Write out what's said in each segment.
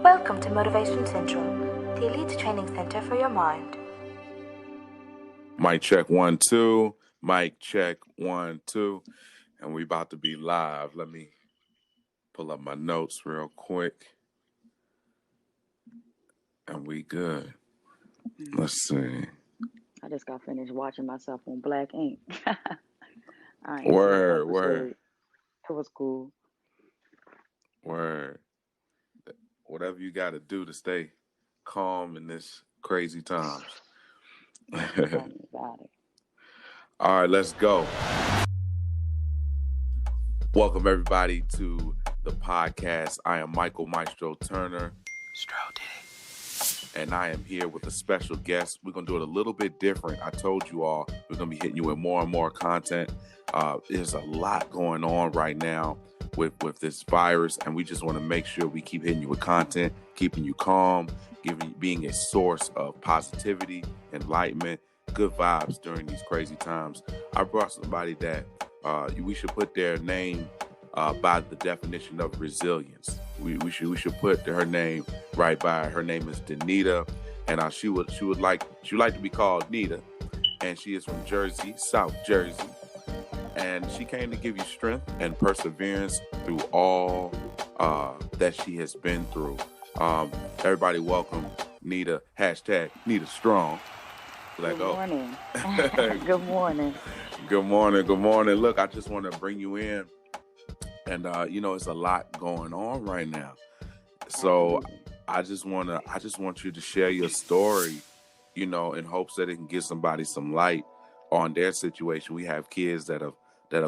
Welcome to Motivation Central, the elite training center for your mind. Mic check 1 2. Mic check 1 2. And we about to be live. Let me pull up my notes real quick. And we good. Let's see. I just got finished watching myself on Black Ink. Word. It was cool. Word. Whatever you got to do to stay calm in this crazy times. Tell me about it. All right, let's go. Welcome, everybody, to the podcast. I am Michael Maestro Turner. And I am here with a special guest. We're going to do it a little bit different. I told you all we're going to be hitting you with more and more content. There's a lot going on right now with this virus, and we just want to make sure we keep hitting you with content, keeping you calm, being a source of positivity, enlightenment, good vibes during these crazy times. I brought somebody that we should put their name by the definition of resilience. We should put her name right by. Her name is Danita, and she would like to be called Nita, and she is from Jersey, South Jersey, and she came to give you strength and perseverance through all that she has been through. Everybody, welcome Nita. Hashtag Nita Strong. Good morning. Good morning. Good morning. Good morning. Look, I just want to bring you in. And, it's a lot going on right now. So I just want you to share your story, in hopes that it can give somebody some light on their situation. We have kids that have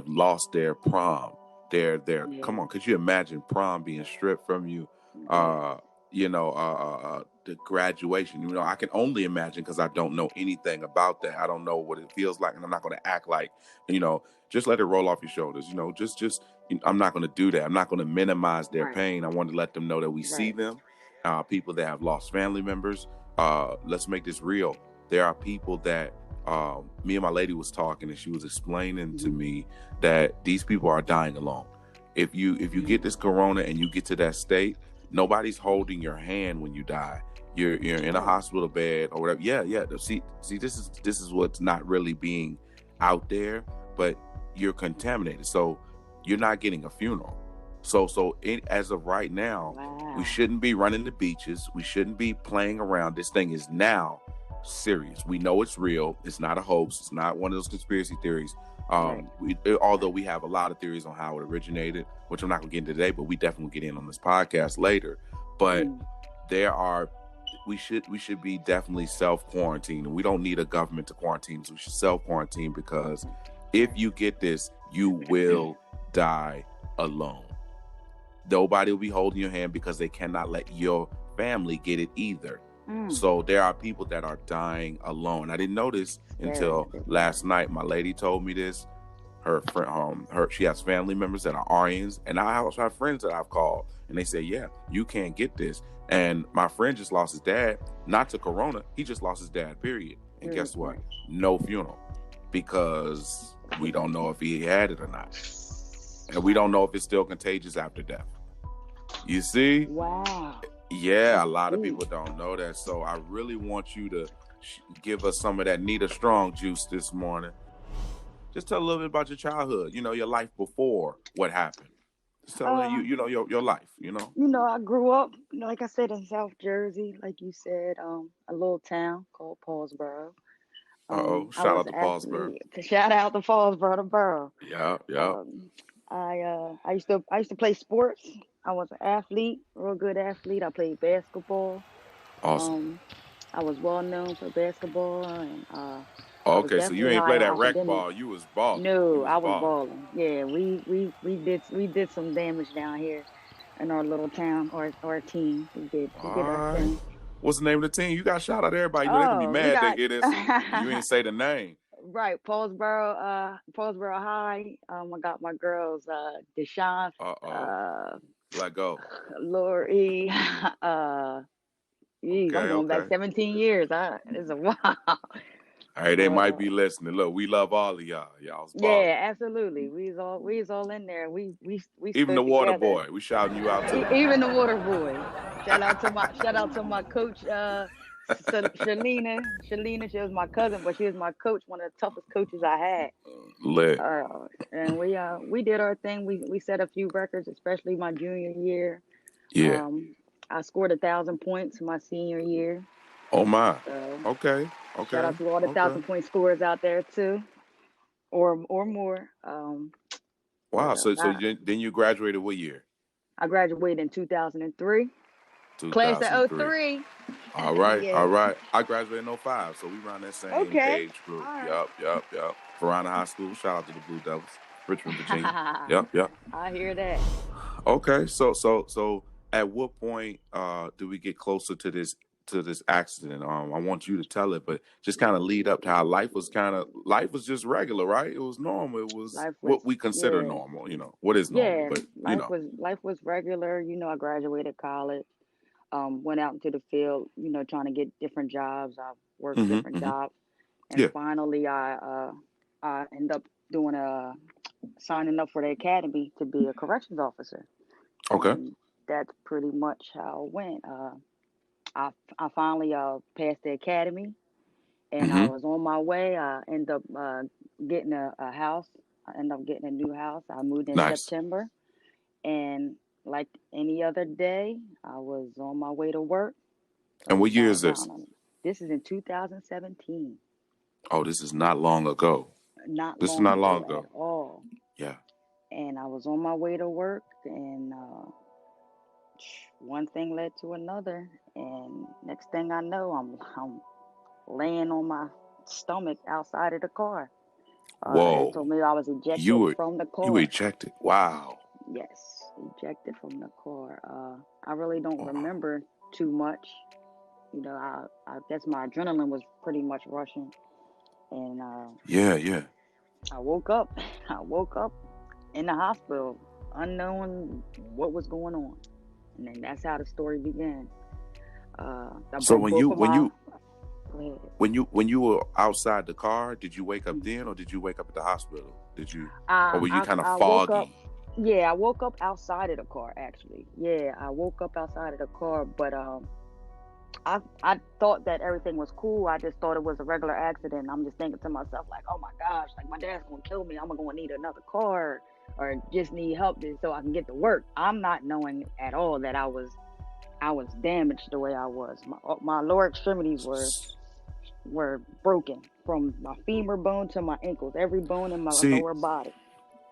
lost their prom. Come on, could you imagine prom being stripped from you? The graduation, I can only imagine because I don't know anything about that. I don't know what it feels like, and I'm not going to act like, just let it roll off your shoulders. I'm not going to do that. I'm not going to minimize their pain. I want to let them know that we see them, people that have lost family members. Let's make this real. There are people that me and my lady was talking, and she was explaining to me that these people are dying alone. If you get this corona and you get to that state, nobody's holding your hand when you die. You're in a hospital bed or whatever. Yeah. See, this is what's not really being out there, but you're contaminated. So you're not getting a funeral. So as of right now, we shouldn't be running the beaches. We shouldn't be playing around. This thing is now serious. We know it's real. It's not a hoax. It's not one of those conspiracy theories. Although we have a lot of theories on how it originated, which I'm not going to get into today, but we definitely get in on this podcast later. But we should be definitely self-quarantined. We don't need a government to quarantine. So we should self-quarantine, because if you get this, you will die alone. Nobody will be holding your hand because they cannot let your family get it either. So there are people that are dying alone. I didn't know this until last night. My lady told me this. Her friend, she has family members that are RNs, and I also have friends that I've called, and they say, yeah, you can't get this. And my friend just lost his dad, not to corona. He just lost his dad, period. And guess what? No funeral, because we don't know if he had it or not. And we don't know if it's still contagious after death. You see? Wow. Yeah, a lot of people don't know that. So I really want you to give us some of that Nita Strong juice this morning. Just tell a little bit about your childhood, your life before what happened. Just tell your life, I grew up, like I said, in South Jersey, like you said, a little town called Paulsboro. Shout out to Paulsboro. Shout out to Paulsboro, the borough. Yeah. I used to play sports. I was an athlete, real good athlete. I played basketball. Awesome. I was well known for basketball, and okay, so you ain't play that rec ball. You was balling. No, I was balling. Yeah, we did some damage down here in our little town, our team. We did our thing. What's the name of the team? You got shout out everybody. They're gonna be mad they hear this. You ain't say the name. Right, Paulsboro High. I got my girls, Deshaun. Let go. Lori. I'm going back 17 years. It's a while. Hey, they might be listening. Look, we love all of y'all. Yeah, absolutely. We was all in there. We even the water together. boy. We shouting you out too. Even the water boy. shout out to my coach, Shalina. Shalina, she was my cousin, but she was my coach, one of the toughest coaches I had. Lit. And we did our thing. We set a few records, especially my junior year. Yeah. I scored 1,000 points my senior year. Oh my. So Okay. shout out to all the 1,000-point scorers out there too, or more. Wow. So then you graduated what year? I graduated in 2003. Class of 03. All right. Yeah. All right. I graduated in 05, so we around that same age group. Right. Yep. Varina High School. Shout out to the Blue Devils, Richmond, Virginia. Yep. I hear that. Okay. So at what point do we get closer to this accident? I want you to tell it, but just kind of lead up to how life was just regular, right? It was normal. It was what we consider normal, what is normal, but life was regular. I graduated college, went out into the field, trying to get different jobs. I worked different jobs. And finally I ended up signing up for the academy to be a corrections officer. Okay. And that's pretty much how it went. I finally passed the academy, and I was on my way. I ended up getting a house. I ended up getting a new house. I moved in September, and like any other day, I was on my way to work. And what year is this? This is in 2017. Oh, this is not long ago. This is not long ago at all. Yeah. And I was on my way to work, and one thing led to another, and next thing I know, I'm laying on my stomach outside of the car. Whoa! They told me I was ejected from the car. You ejected? Wow. Yes, ejected from the car. I really don't remember too much. I guess my adrenaline was pretty much rushing, and yeah. I woke up in the hospital, unknowing what was going on. And then that's how the story began. So when you were outside the car, did you wake up then, or did you wake up at the hospital? Or were you kind of foggy? I woke up outside of the car, actually. Yeah, I woke up outside of the car, but I thought that everything was cool. I just thought it was a regular accident. I'm just thinking to myself, like, oh my gosh, like my dad's gonna kill me. I'm gonna need another car, or just need help so I can get to work. I'm not knowing at all that I was damaged the way I was. My lower extremities were broken from my femur bone to my ankles, every bone in my lower body.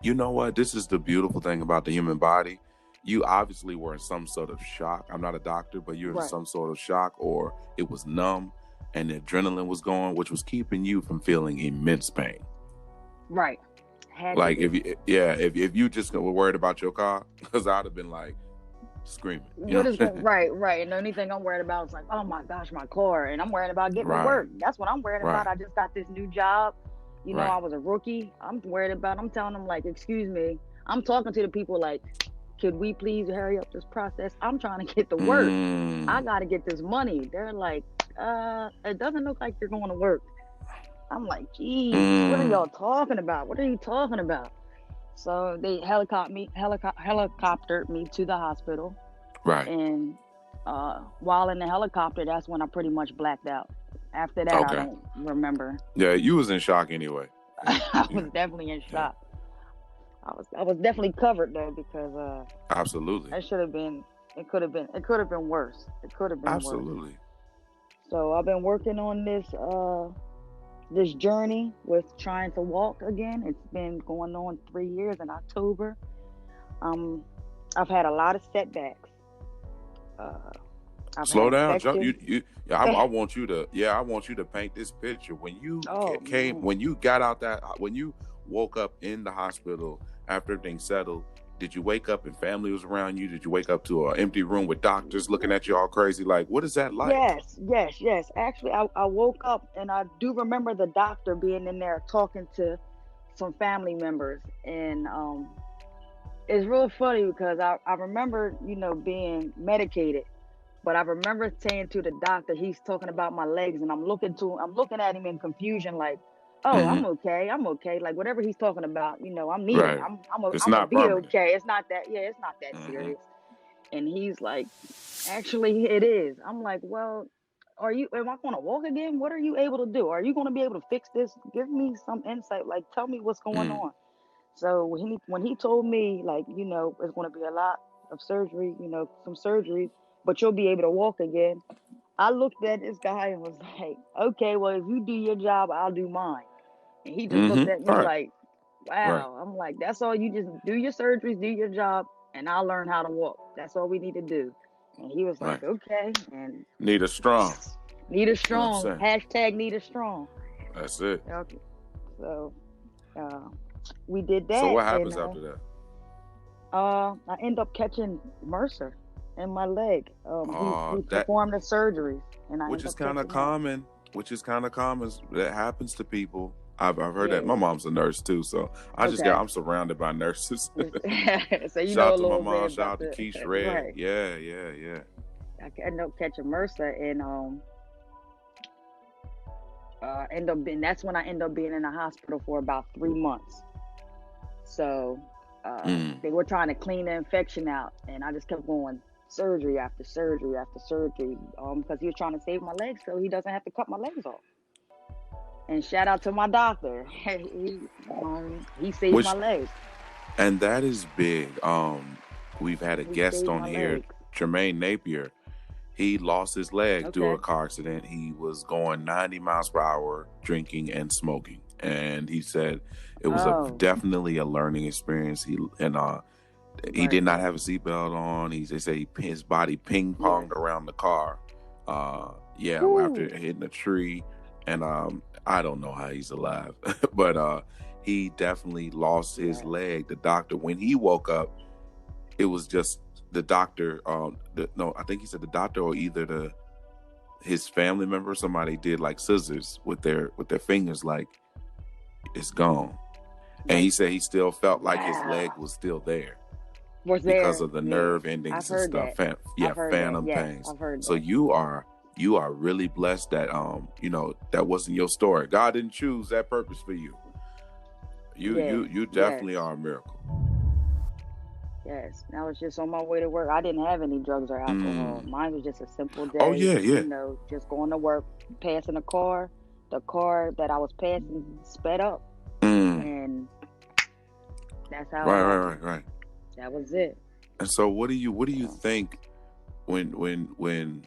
You know what? This is the beautiful thing about the human body. You obviously were in some sort of shock. I'm not a doctor, but you're in some sort of shock, or it was numb and the adrenaline was going, which was keeping you from feeling immense pain. Right. Like if you just were worried about your car, because I'd have been like screaming. Right. And the only thing I'm worried about is like, oh my gosh, my car, and I'm worried about getting to work. That's what I'm worried about. I just got this new job. I was a rookie. I'm worried about. I'm telling them like, excuse me. I'm talking to the people like, could we please hurry up this process? I'm trying to get to work. I got to get this money. They're like, it doesn't look like you're going to work. I'm like, geez, what are y'all talking about? What are you talking about? So they helicoptered me to the hospital. Right. And while in the helicopter, that's when I pretty much blacked out. After that, I don't remember. Yeah, you was in shock anyway. I was definitely in shock. I was definitely covered though, because absolutely, that should have been. It could have been worse. It could have been absolutely worse. So I've been working on this journey with trying to walk again. It's been going on 3 years in October. I've had a lot of setbacks. Slow down, jump. I want you to paint this picture. When you when you got out when you woke up in the hospital after everything settled, did you wake up and family was around you? Did you wake up to an empty room with doctors looking at you all crazy? Like, what is that like? Yes. Actually, I woke up and I do remember the doctor being in there talking to some family members, and it's real funny because I remember, being medicated. But I remember saying to the doctor, he's talking about my legs, and I'm looking at him in confusion, like, oh, I'm okay. Like whatever he's talking about, I'm needing. I'm gonna be okay. It's not that serious. And he's like, actually, it is. I'm like, well, am I going to walk again? What are you able to do? Are you going to be able to fix this? Give me some insight. Like, tell me what's going on. So when he told me, like, it's going to be a lot of surgery, some surgeries, but you'll be able to walk again. I looked at this guy and was like, okay, well, if you do your job, I'll do mine. And he just looked at me like, wow. I'm like, that's all. You just do your surgeries, do your job, and I'll learn how to walk. That's all we need to do. And he was like, okay. And need a strong. Need a strong. Hashtag need a strong. That's it. Okay. So we did that. So what happens after that? I end up catching MRSA in my leg. He performed the surgery, and which is kind of common. That happens to people. I've heard that. My mom's a nurse too, so I'm surrounded by nurses. So shout out to my mom. Shout out to Keisha Red. Right. Yeah. I ended up catching MRSA, and that's when I ended up being in the hospital for about 3 months. So they were trying to clean the infection out, and I just kept going surgery after surgery after surgery, because he was trying to save my legs so he doesn't have to cut my legs off. And shout out to my doctor. He saved my legs. And that is big. We've had a guest on here, Jermaine Napier. He lost his leg due to a car accident. He was going 90 miles per hour, drinking and smoking. And he said it was definitely a learning experience. He did not have a seatbelt on. They say his body ping-ponged around the car. After hitting a tree. And I don't know how he's alive. But he definitely lost his leg. The doctor, when he woke up, it was just the doctor. I think he said the doctor or either his family member, somebody did like scissors with their fingers, like it's gone. And he said he still felt like his leg was still there. Because of the nerve endings and stuff. Phantom pains. So you are really blessed that that wasn't your story. God didn't choose that purpose for you. You definitely are a miracle. Yes. I was just on my way to work. I didn't have any drugs or alcohol. Mine was just a simple day. Oh yeah. Just going to work, passing a car. The car that I was passing sped up. And that's how Right. That was it. And so what do you think when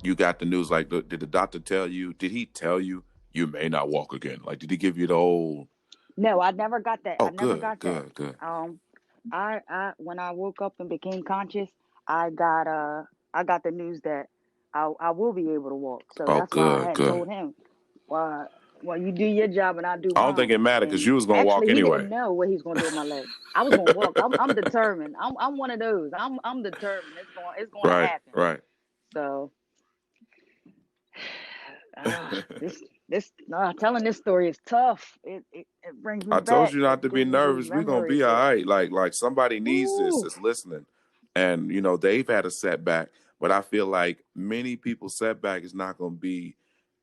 you got the news? Like, did the doctor did he tell you may not walk again? Like, did he give you the old? No, I never got that. Oh, good. I when I woke up and became conscious, I got the news that I will be able to walk. So that's why I had told him, well, you do your job and I do mine. I don't think it mattered because you was gonna walk anyway. He didn't know what he's gonna do with my leg. I was gonna walk. I'm determined. I'm one of those. I'm determined. It's going to happen. Right. So telling this story is tough. It brings me back. I told you not to be nervous. We're gonna be all right. Like somebody needs this that's listening. And they've had a setback, but I feel like many people's setback is not gonna be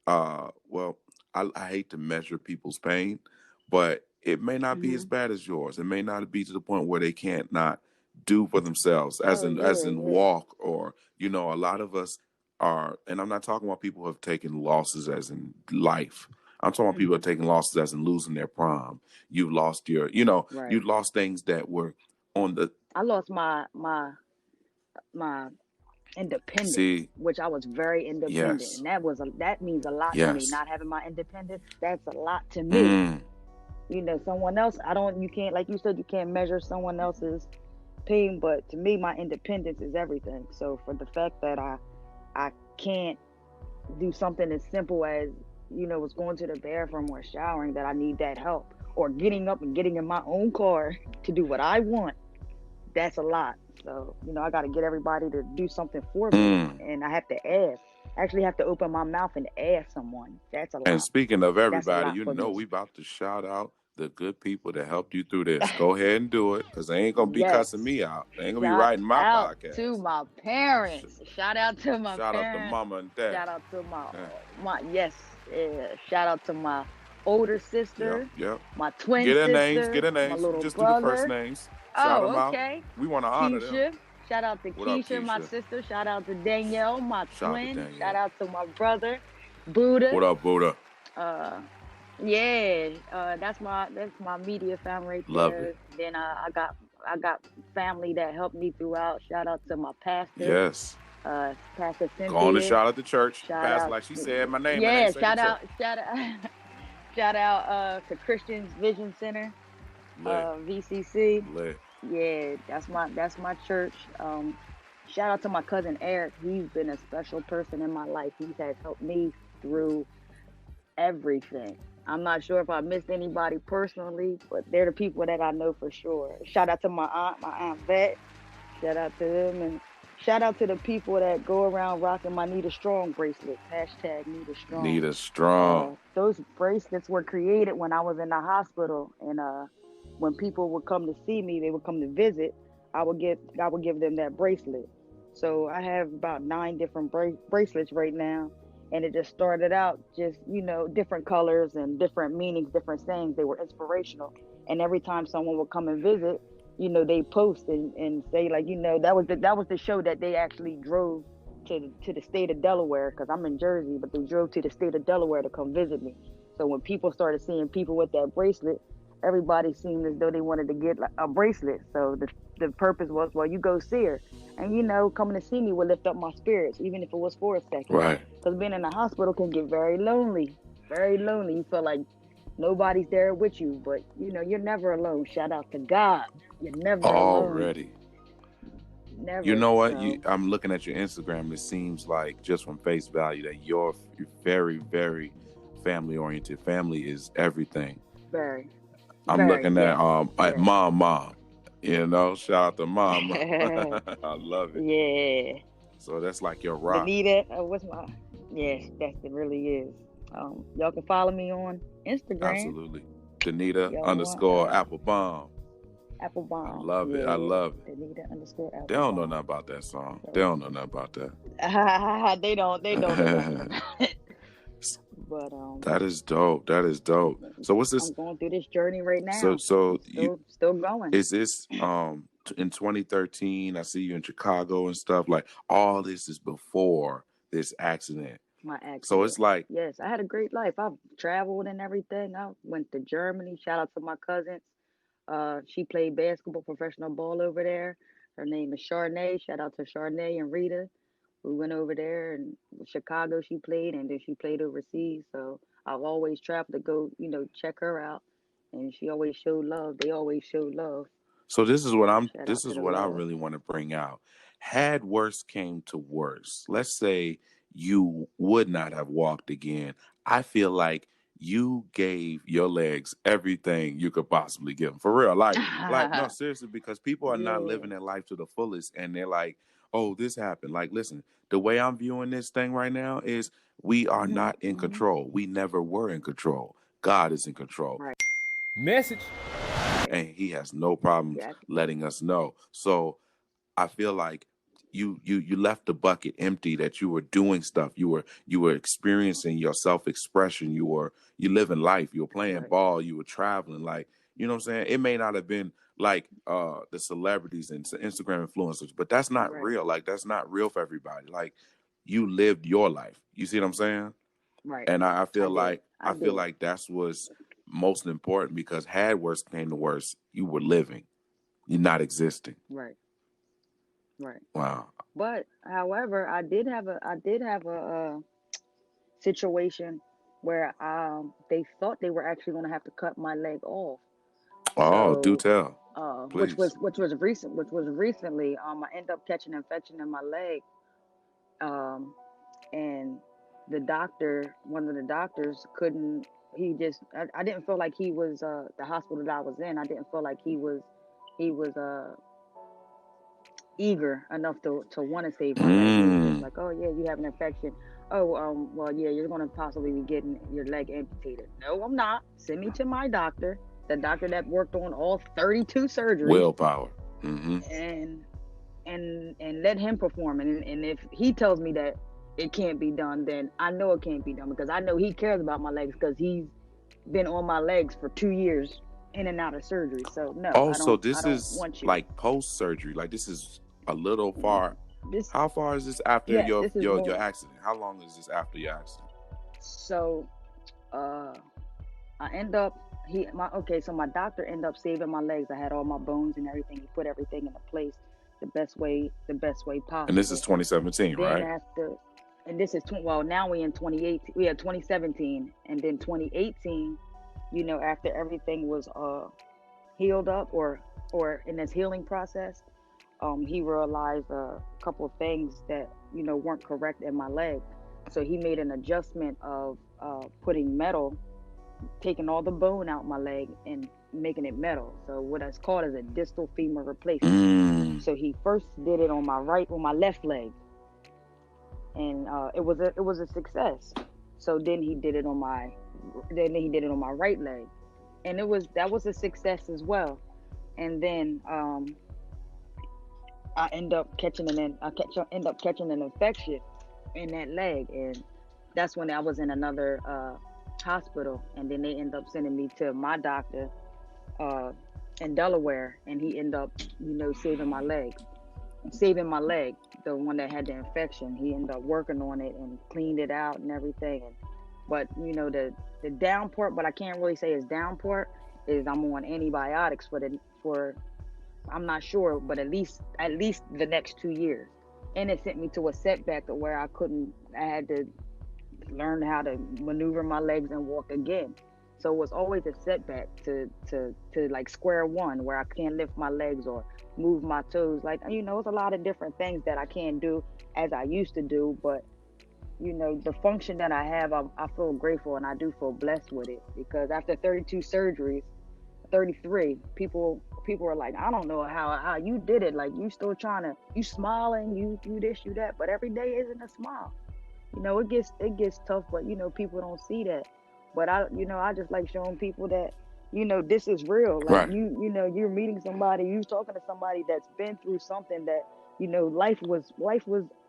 I hate to measure people's pain, but it may not be as bad as yours. It may not be to the point where they can't not do for themselves, as in walk, or a lot of us are, and I'm not talking about people who have taken losses as in life. I'm talking about people who have taken losses as in losing their prom. You've lost your, you lost things that were on the. I lost my independence, which I was very independent, and that means a lot to me. Not having my independence, that's a lot to me. Someone else, you can't, like you said, you can't measure someone else's pain, but to me, my independence is everything. So for the fact that I can't do something as simple as was going to the bathroom or showering, that I need that help, or getting up and getting in my own car to do what I want, that's a lot. So, I got to get everybody to do something for me. And I have to ask. I actually have to open my mouth and ask someone. That's a lot. And speaking of everybody, we about to shout out the good people that helped you through this. Go ahead and do it, because they ain't going to be cussing me out. They ain't going to be writing my podcast. Shout out to my parents. Shout out to my parents. Shout out to mama and dad. Shout out to my shout out to my older sister. Yep. My twin sister. Get their names. My little Just brother. do the first names. Shout them out. Okay. We want to honor them. Shout out to What up, Keisha, my Keisha? sister. Shout out to Danielle, my Shout out to twin. Danielle. Shout out to my brother, Buddha. What up, Buddha? That's my media family right Love there. it. Then I got family that helped me throughout. Shout out to my pastor. Yes. Pastor Cynthia. Go on to shout out the church. Shout Pastor, out, like she said, my name. Yeah, shout out to Christian's Vision Center, Lit. VCC. Lit. Yeah, that's my church. Shout out to my cousin Eric. He's been a special person in my life. He has helped me through everything. I'm not sure if I missed anybody personally, but they're the people that I know for sure. Shout out to my aunt Vet. Shout out to them, and shout out to the people that go around rocking my Nita Strong bracelet. Hashtag Nita Strong. Nita Strong. Those bracelets were created when I was in the hospital, and when people would come to see me, they would come to visit. I would give them that bracelet. So I have about 9 different bracelets right now. And it just started out just, different colors and different meanings, different sayings. They were inspirational. And every time someone would come and visit, they post and say, like, that was the show that they actually drove to the state of Delaware, because I'm in Jersey, but they drove to the state of Delaware to come visit me. So when people started seeing people with that bracelet, everybody seemed as though they wanted to get a bracelet. So the purpose was, well, you go see her. And, coming to see me would lift up my spirits, even if it was for a second. Right. Because being in the hospital can get very lonely. Very lonely. You feel like nobody's there with you. But, you're never alone. Shout out to God. You're never already. Alone. Never. You know what? I'm looking at your Instagram. It seems like, just from face value, that you're very, very family-oriented. Family is everything. Very. I'm looking at mom. Shout out to mom. I love it. Yeah. So that's like your rock. Anita, yes, it really is. Y'all can follow me on Instagram. Absolutely. Danita _Applebomb. Applebaum. I love it. I love it. Danita _Applebaum. They don't know nothing about that song. They don't know nothing about that. They don't. But that is dope. So what's this? I'm going through this journey right now. So still going. Is this in 2013? I see you in Chicago and stuff. Like, all this is before this accident. My accident. So it's like, yes, I had a great life. I've traveled and everything. I went to Germany. Shout out to my cousins. She played basketball, professional ball over there. Her name is Charnay. Shout out to Charnay and Rita. We went over there, and Chicago she played, and then she played overseas. So I've always traveled to go, check her out, and she always showed love. They always showed love. So this is what I really want to bring out. Had worse came to worse, let's say you would not have walked again, I feel like you gave your legs everything you could possibly give them. For real. Like no, seriously, because people are not living their life to the fullest, and they're like, oh, this happened. Like, listen, the way I'm viewing this thing right now is we are not in control. We never were in control. God is in control. Right. Message. And he has no problem letting us know. So I feel like you left the bucket empty, that you were doing stuff. You were experiencing your self-expression. You living life. You were playing ball. You were traveling. Like, you know what I'm saying? It may not have been like the celebrities and Instagram influencers, but that's not real. Like, that's not real for everybody. Like, you lived your life. You see what I'm saying? Right. And I feel like that's what's most important, because had worse came to worse, you were living. You're not existing. Right. Wow. But however, I did have a situation where they thought they were actually going to have to cut my leg off. Oh, do tell. Which was recently. I ended up catching an infection in my leg, and one of the doctors couldn't. I didn't feel like he was the hospital that I was in. I didn't feel like he was eager enough to want to save my leg. He was just like, oh yeah, you have an infection. Oh, well, yeah, you're going to possibly be getting your leg amputated. No, I'm not. Send me to my doctor, the doctor that worked on all 32 surgeries. Willpower. And let him perform. And if he tells me that it can't be done, then I know it can't be done, because I know he cares about my legs, because he's been on my legs for 2 years in and out of surgery. So no. Oh, so this is like post-surgery. Like, this is a little far. How far is this after your accident? How long is this after your accident? So, I end up so my doctor ended up saving my legs. I had all my bones and everything. He put everything into place the best way possible. And this is 2017, then right? And this is now we in 2018. We had 2017, and then 2018. After everything was healed up or in this healing process, he realized a couple of things that weren't correct in my leg. So he made an adjustment of putting metal, taking all the bone out my leg and making it metal. So what it's called is a distal femur replacement. So he first did it on my left leg, and it was a success. So then he did it on my right leg, and that was a success as well. And then I end up catching an infection in that leg, and that's when I was in another hospital. And then they end up sending me to my doctor in Delaware, and he ended up saving my leg, the one that had the infection. He ended up working on it and cleaned it out and everything. But the down part, what I can't really say is down part, is I'm on antibiotics for I'm not sure, but at least the next 2 years. And it sent me to a setback to where I had to learn how to maneuver my legs and walk again. So it was always a setback to like square one, where I can't lift my legs or move my toes. Like, it's a lot of different things that I can't do as I used to do. But, the function that I have, I feel grateful, and I do feel blessed with it, because after 32 surgeries, 33, people are like, I don't know how you did it. Like, you still you smiling, you this, you that, but every day isn't a smile. It gets tough, but people don't see that. But I just like showing people that this is real. Like, right. You're meeting somebody, you're talking to somebody that's been through something that life was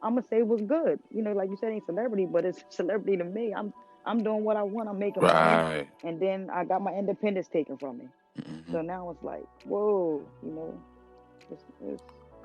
I'm gonna say was good. Like you said, ain't celebrity, but it's celebrity to me. I'm doing what I want. I'm making money, and then I got my independence taken from me. Mm-hmm. So now it's like, whoa,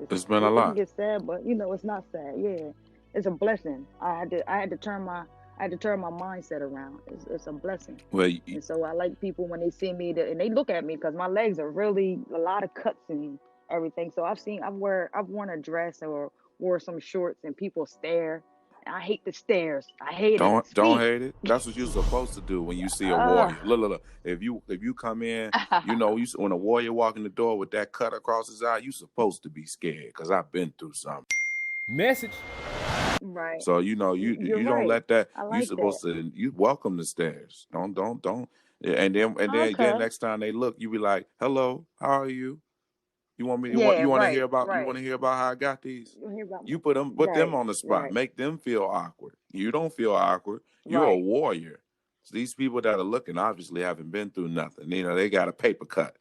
it's been a lot. It gets sad, but it's not sad. Yeah, it's a blessing. I had to turn my mindset around. It's a blessing. Well, and so I like people when they see me and they look at me, because my legs are really a lot of cuts and everything. So I've worn a dress or wore some shorts, and people stare. I hate the stares. I hate it. Don't hate it. That's what you're supposed to do when you see a warrior. Look. If you come in, when a warrior walk in the door with that cut across his eye, you supposed to be scared, because I've been through something. Message. Right. So you don't right. let that. Like you supposed to. You welcome the stares. Don't. And then next time they look, you be like, "Hello, how are you? You want me? You want to hear about? You want to hear about how I got these? You put them on the spot. Right. Make them feel awkward. You don't feel awkward. You're a warrior. So these people that are looking obviously haven't been through nothing. They got a paper cut.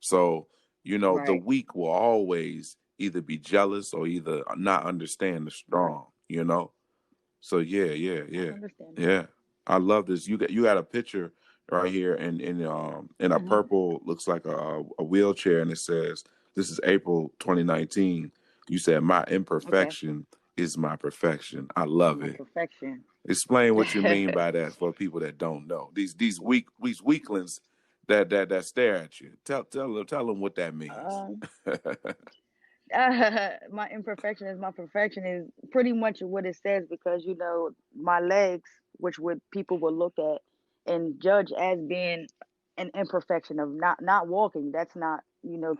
So the weak will always either be jealous or either not understand the strong. So yeah. I love this. You got a picture right here in a purple, looks like a wheelchair, and it says, "This is April 2019." You said, "My imperfection is my perfection." I love it. Perfection. Explain what you mean by that for people that don't know. These weaklings that stare at you. Tell them what that means. My imperfection is my perfection is pretty much what it says, because my legs, which people will look at and judge as being an imperfection of not walking. That's not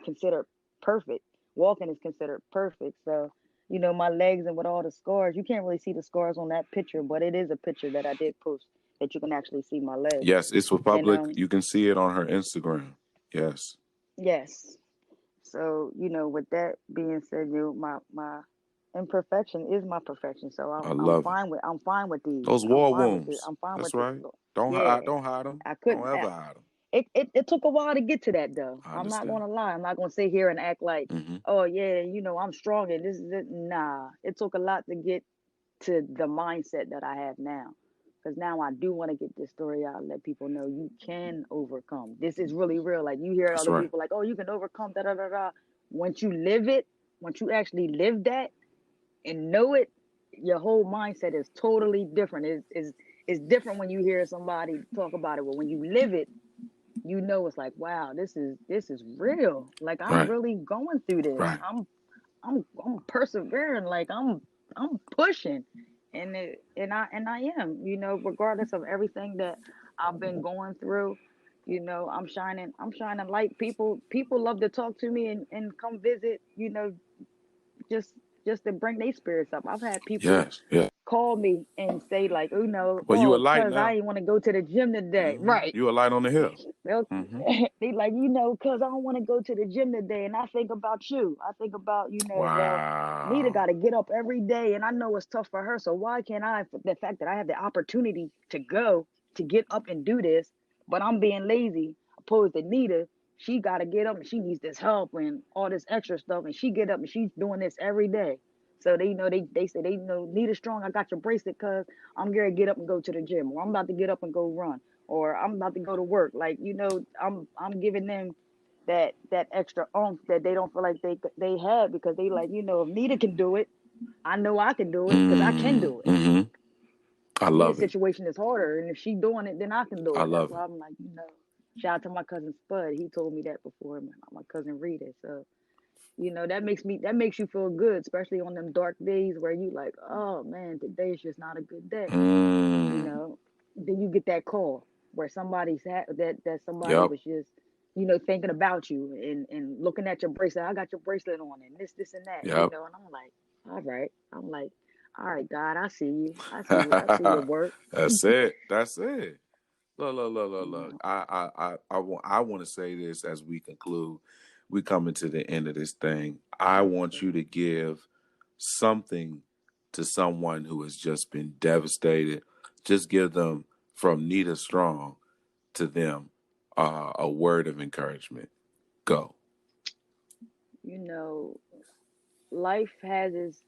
considered perfect. Walking is considered perfect. So my legs, and with all the scars, you can't really see the scars on that picture, but it is a picture that I did post that you can actually see my legs. Yes, it's for public. And, you can see it on her Instagram. Yes. So, with that being said, my imperfection is my perfection. So I'm fine with these. Those war wounds. I'm fine That's with right. This. Don't hide them. I couldn't. Don't ever hide them. It took a while to get to that, though. I'm not going to lie. I'm not going to sit here and act like, oh yeah, I'm strong and this is it. Nah, it took a lot to get to the mindset that I have now. Because now I do want to get this story out and let people know you can overcome. This is really real. Like, you hear other people like, oh, you can overcome, da da da da. Once you live it, once you actually live that and know it, your whole mindset is totally different. It's different when you hear somebody talk about it, but when you live it, you know it's like, wow, this is real. Like I'm really going through this. Right. I'm persevering. Like I'm pushing, and I am. You know, regardless of everything that I've been going through, you know, I'm shining light. People love to talk to me and come visit. You know, just to bring their spirits up. I've had people call me and say like, oh no, well, you a light cause now. I ain't want to go to the gym today. Mm-hmm. Right. You a light on the hill. They like, you know, cause I don't want to go to the gym today, and I think about you. I think about, you know, well, Nita got to get up every day, and I know it's tough for her. So why can't I? The fact that I have the opportunity to go to get up and do this, but I'm being lazy, opposed to Nita. She got to get up and she needs this help and all this extra stuff, and she get up and she's doing this every day. So they know they say they know Nita Strong. I got your bracelet because I'm gonna get up and go to the gym, or I'm about to get up and go run, or I'm about to go to work. Like, you know, I'm giving them that extra oomph that they don't feel like they had, because they like, you know, if Nita can do it, I know I can do it because I can do it. Mm-hmm. I love Nita's situation is harder, and if she's doing it, then I can do it. That's why I'm like, you know, shout out to my cousin Spud. He told me that before, man. My cousin Rita. So, you know, that makes you feel good, especially on them dark days where you like, oh man, today's just not a good day. You know, then you get that call where somebody's that somebody was just, you know, thinking about you and looking at your bracelet. I got your bracelet on, and this and that. You know, and I'm like, all right. I'm like, all right, God, I see you. I see you. I see your work. That's it. Look. I want to say this as we conclude. We coming to the end of this thing. I want you to give something to someone who has just been devastated. Just give them, from Nita Strong to them, a word of encouragement. Go. You know, life has its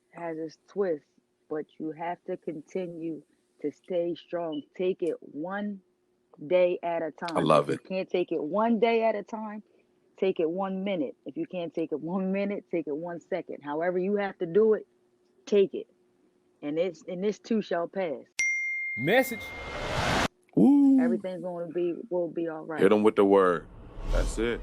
twists, but you have to continue to stay strong. Take it one day at a time. I love it. If you can't take it one day at a time, take it 1 minute. If you can't take it 1 minute, take it 1 second. However you have to do it, take it. And this too shall pass. Message. Woo. Everything's will be all right. Hit them with the word. That's it.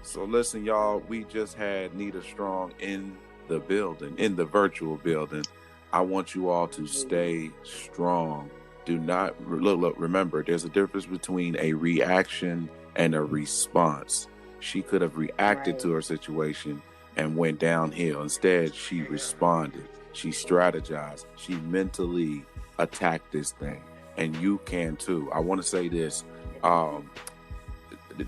So listen, y'all, we just had Nita Strong in the building, in the virtual building. I want you all to stay strong. Do not look. Remember, there's a difference between a reaction and a response. She could have reacted to her situation and went downhill. Instead, she responded. She strategized. She mentally attacked this thing. And you can too. I want to say this.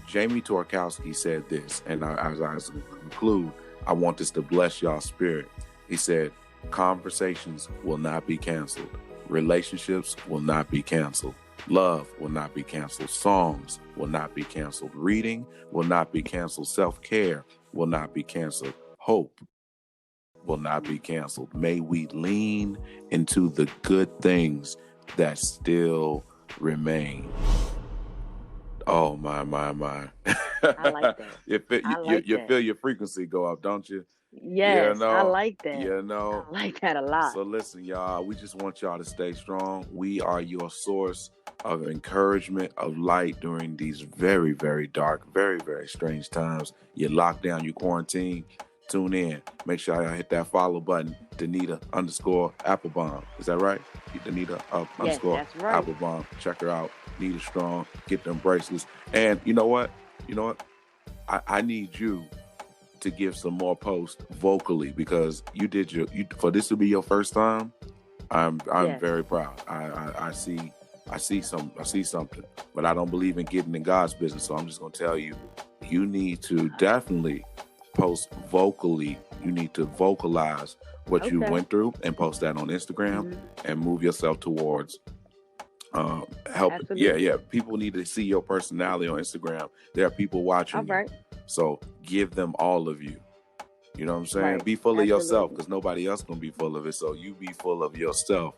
Jamie Torkowski said this, and as I conclude, I want this to bless y'all's spirit. He said, conversations will not be canceled. Relationships will not be canceled. Love will not be canceled. Songs will not be canceled. Reading will not be canceled. Self-care will not be canceled. Hope will not be canceled. May we lean into the good things that still remain. Oh, my. I like that. You feel your frequency go up, don't you? Yes, I like that. You know, I like that a lot. So listen, y'all, we just want y'all to stay strong. We are your source of encouragement, of light during these very, very dark, very, very strange times. You lock down, you quarantine. Tune in. Make sure y'all hit that follow button. Danita_Applebaum. Is that right? Danita _Applebaum. That's right. Applebaum. Check her out. Nita Strong. Get them bracelets. And you know what? I need you to give some more posts vocally, because you did for this to be your first time. I'm very proud. I see something, but I don't believe in getting in God's business. So I'm just gonna tell you, you need to definitely post vocally. You need to vocalize what you went through and post that on Instagram and move yourself towards help. Absolutely. Yeah. People need to see your personality on Instagram. There are people watching you. So give them all of you. You know what I'm saying? Right. Be full of yourself, because nobody else gonna be full of it. So you be full of yourself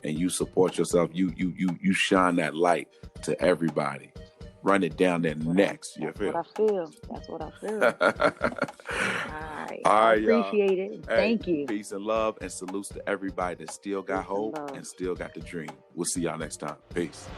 and you support yourself. You shine that light to everybody. run it down their necks. You feel? That's what I feel. All right. All I right, appreciate it. Hey, Thank you. Peace and love, and salutes to everybody that still got hope and still got the dream. We'll see y'all next time. Peace.